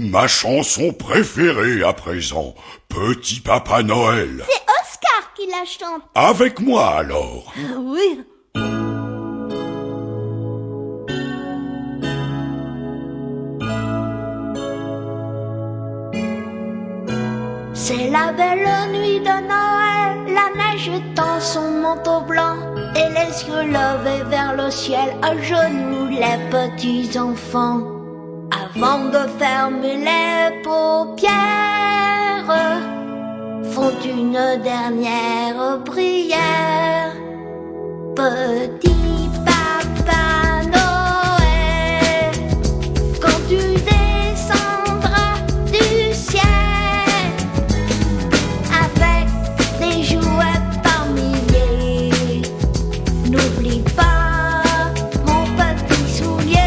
Ma chanson préférée à présent, Petit Papa Noël. C'est Oscar qui la chante. Avec moi alors. Oui. C'est la belle nuit de Noël, la neige tend son manteau blanc et les yeux levés vers le ciel, à genoux les petits enfants. Avant de fermer les paupières, font une dernière prière. Petit Papa Noël, quand tu descendras du ciel avec des jouets par milliers, n'oublie pas mon petit soulier.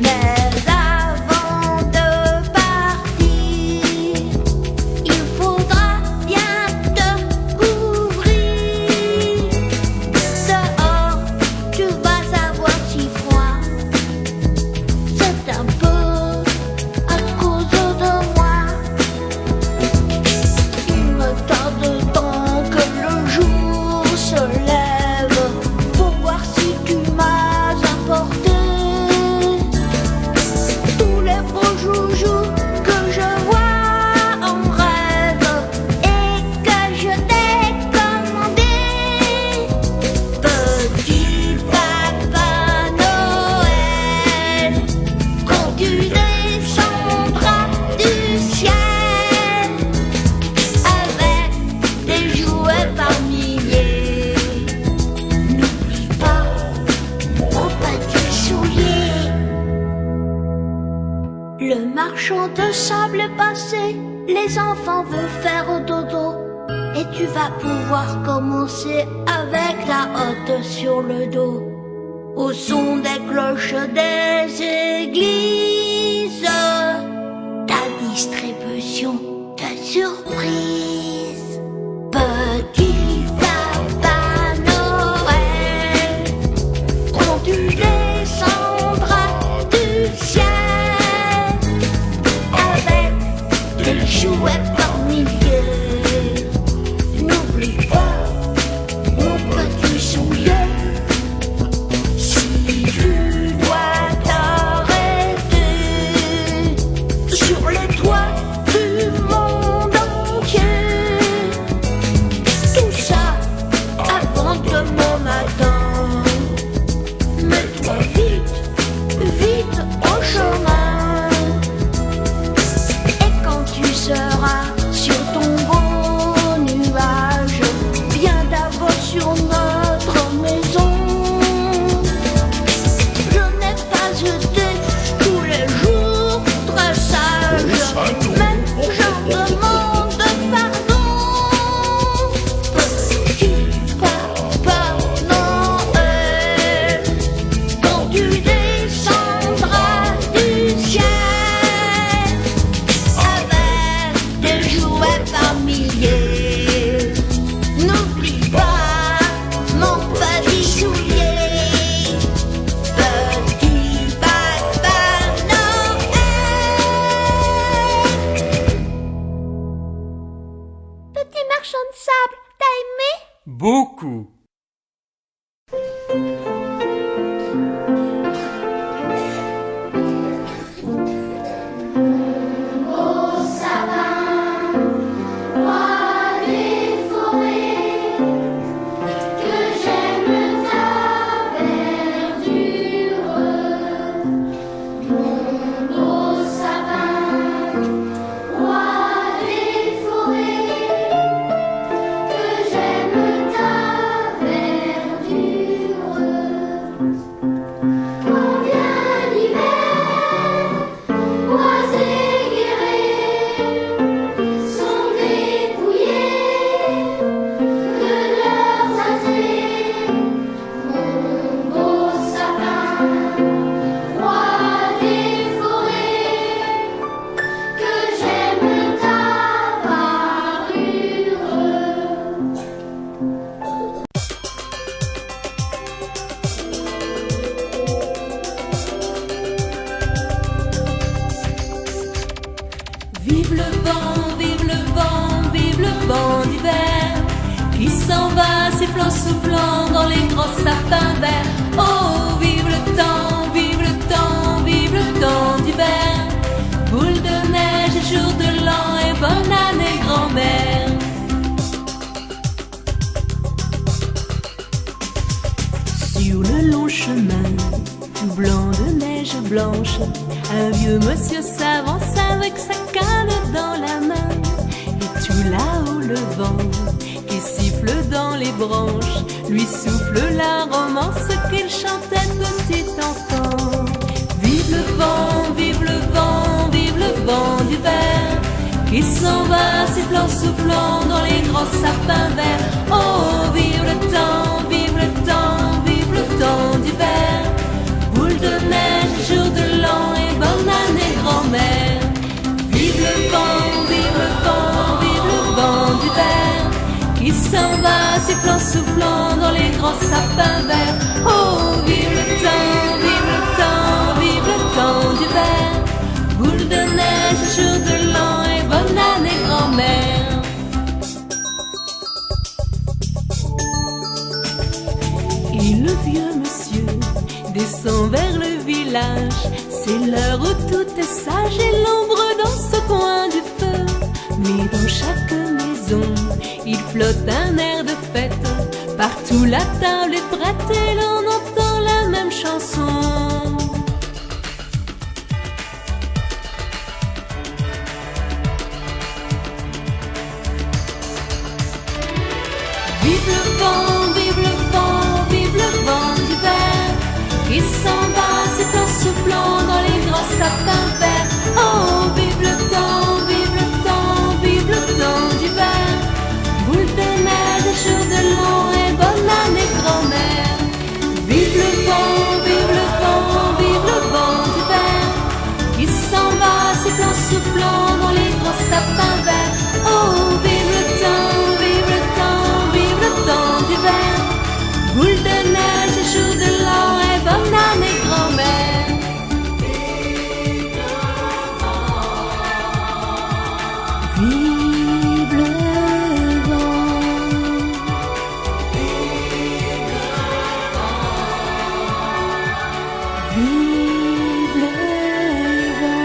Mais avant de partir, il faudra bien te couvrir. Dehors, tu vas avoir si froid. C'est un peu à cause de moi. Il me tarde tant que le jour se lève pour voir si tu m'as apporté tous les beaux joujoux que je vois en rêve et que je t'ai commandé. Petit Papa Noël, quand tu descendras du ciel avec des jouets par milliers, n'oublie pas mon petit soulier. Le marchand de sable est passé, les enfants vont faire dodo et tu vas pouvoir commencer avec la hotte sur le dos. Au son des cloches des églises, ta distribution de surprise. Petit Papa Noël, quand tu descendras du ciel avec des jouets par milliers, n'oublie pas mon petit soulier. Si tu dois t'arrêter sur les toits du monde entier, tout ça avant demain matin, mets-toi vite, vite au chemin. Et quand tu seras Vive le vent, vive le vent, vive le vent d'hiver qui s'en va sifflant, soufflant dans les grands sapins verts. Oh, vive le temps, vive le temps, vive le temps d'hiver. Boule de neige et jour de l'an et bonne année grand-mère. Sur le long chemin, tout blanc de neige blanche, un vieux monsieur s'avance avec sa canne dans la main. Et tout là-haut le vent qui siffle dans les branches lui souffle la romance qu'il chantait petit enfant. Vive le vent, vive le vent, vive le vent d'hiver qui s'en va sifflant, soufflant dans les grands sapins verts. Oh, vive le temps, vive le temps, vive le temps d'hiver. Boule de neige, jour de l'an et bonne année grand-mère. Vive le vent, vive le vent, vive le vent d'hiver qui s'en va sifflant, soufflant dans les grands sapins verts. Oh, vive le temps, vive le temps, vive le temps d'hiver. Boule de neige, jour de l'an et bonne année grand-mère. Et le vieux monsieur descend vers le village. C'est l'heure où tout est sage et l'ombre dans ce coin du feu. Mais dans chaque maison, il flotte un air de fête. Partout la table est prête et l'on entend la même chanson. Vive le vent, vive le vent, vive le vent d'hiver qui s'en va sifflant, soufflant dans les grands sapins verts. Oh, vive le temps, vive le temps, vive le temps d'hiver. Boule de neige, jour de l'an et bonne année grand-mère. Vive le vent, vive le vent, vive le vent d'hiver qui s'en va sifflant, soufflant dans les grands sapins verts. Oh, vive le temps, vive le temps, vive le temps d'hiver. Boule de neige, jour de l'an et bonne année grand-mère. Vive le vent, vive le vent.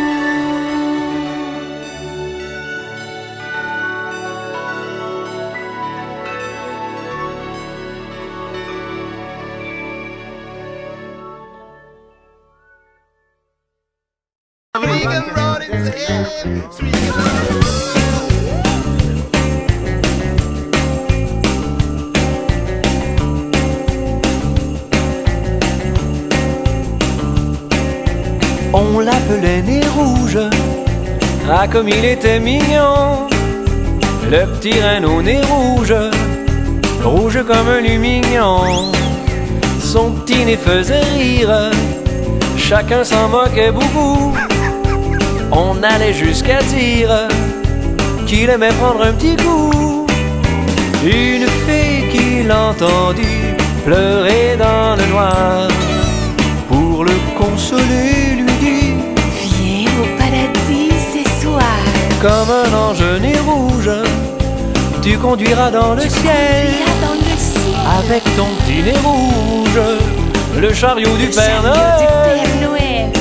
On l'appelait Nez Rouge, ah comme il était mignon. Le petit reine au nez rouge, rouge comme un lumignon. Son petit nez faisait rire, chacun s'en moquait beaucoup. On allait jusqu'à dire qu'il aimait prendre un petit coup. Une fée qui l'entendit pleurer dans le noir, pour le consoler lui dit: viens au paradis ce soir. comme un ange nez rouge, tu conduiras dans le ciel, avec ton petit nez rouge, le chariot du Père Noël.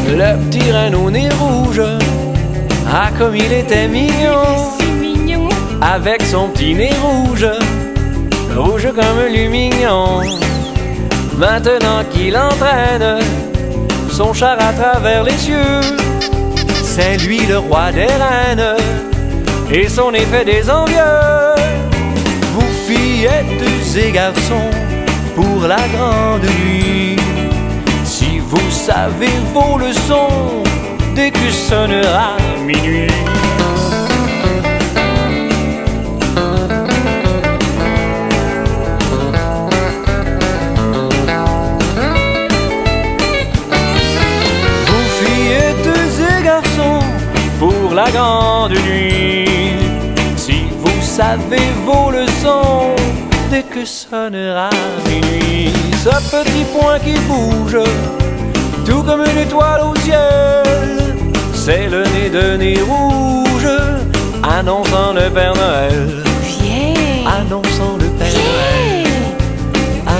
Le petit reine au nez rouge, ah comme il était mignon, avec son petit nez rouge, rouge comme un lumignon. Maintenant qu'il entraîne son char à travers les cieux, c'est lui le roi des reines, et son effet des envieux. Vous fillettes et garçons, pour la grande nuit, si vous savez vos leçons, dès que sonnera minuit. Vous fillettes et garçons, pour la grande nuit, si vous savez vos leçons, dès que sonnera minuit. Ce petit point qui bouge tout comme une étoile au ciel. C'est le nez de nez rouge, annonçant le Père Noël. Viens, Annonçant le Père Noël.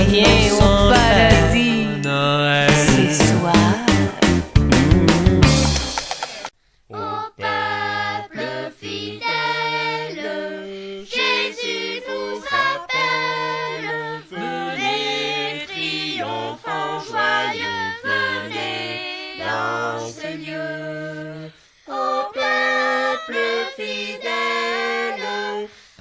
viens Annonçant au le paradis Père Noël. ce soir. Au peuple fidèle, Jésus vous appelle. Venez, triomphant, joyeux, venez dans ce lieu. Au peuple fidèle,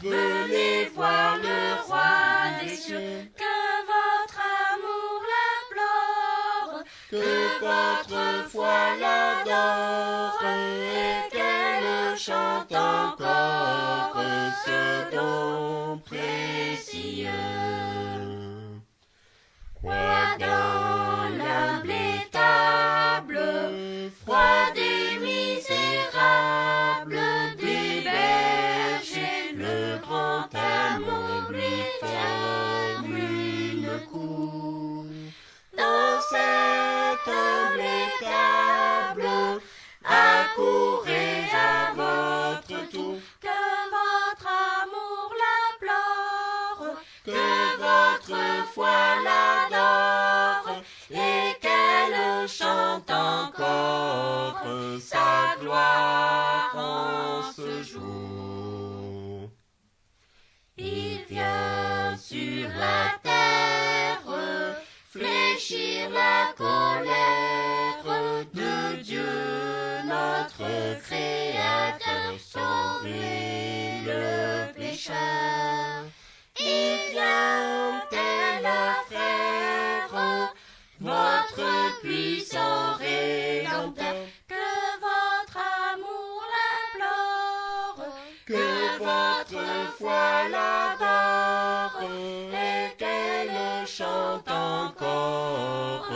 venez voir le roi des cieux. Que votre amour l'implore, que votre foi l'adore, et qu'elle chante encore ce don précieux. Quoi dans l'humble étable, froide et misérable, des bergers, le grand amour lui ferme une cour. Dans cette humble étable, accourez à votre tour. Que votre amour l'implore, que votre foi l'adore, et qu'elle chante encore sa gloire en ce jour. Il vient sur la terre fléchir la colère de Dieu, notre Créateur, sauver le pécheur. Il vient tel un frère, votre puissant Rédempteur. Que votre amour l'implore, que votre foi l'adore, et qu'elle chante encore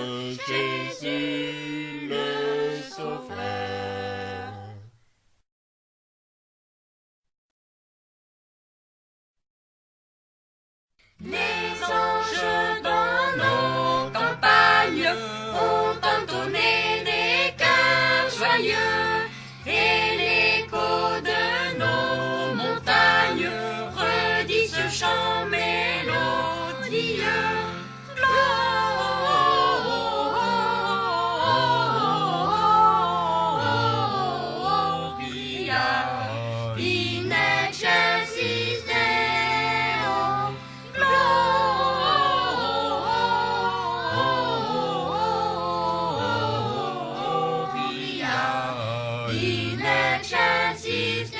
Jésus le Sauveur. Les anges dans nos campagnes ont entonné des chœurs joyeux, et l'écho de nos montagnes redit ce chant mélodieux. Gloria in excelsis Deo. Gloria in excelsis Deo.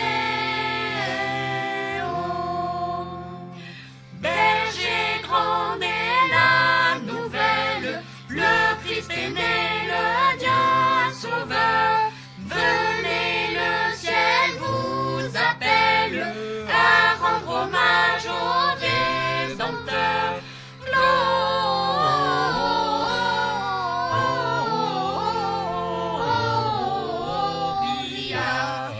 Berger grand est la nouvelle, le Christ est né, le Dieu sauveur. Venez, le ciel vous appelle à rendre hommage au Rédempteur. Gloria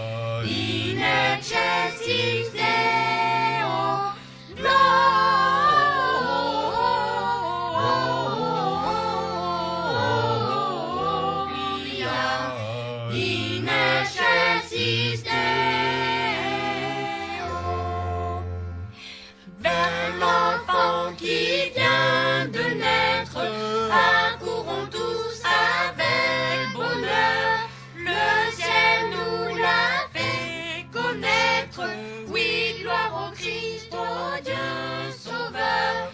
in excelsis Deo. Gloria in excelsis Deo. Vers l'enfant qui vient de naître, accourons tous avec bonheur. Le ciel nous l'a fait connaître. Oui, gloire au Christ, au Dieu sauveur.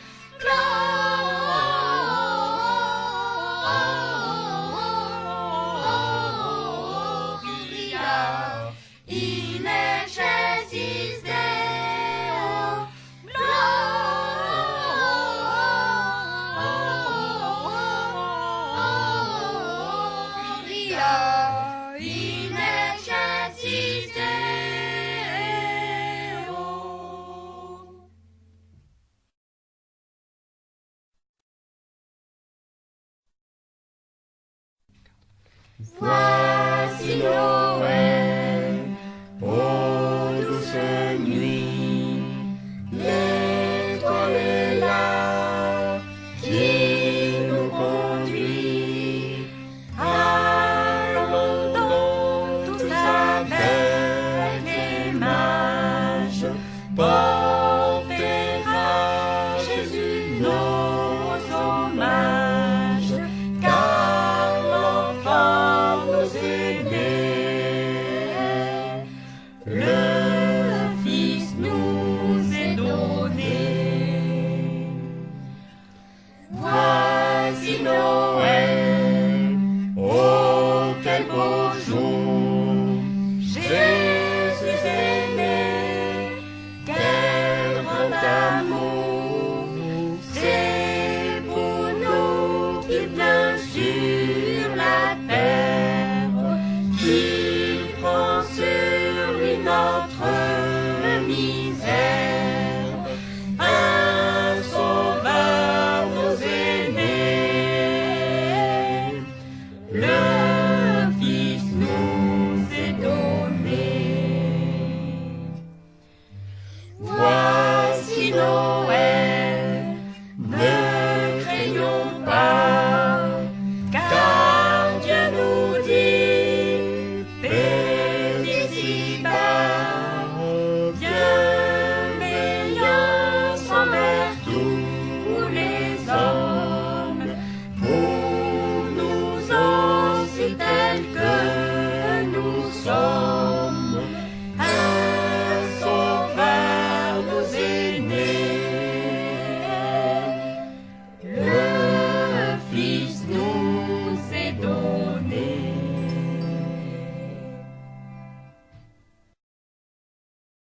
Gloria in excelsis Deo. Gloria in excelsis Deo. Voici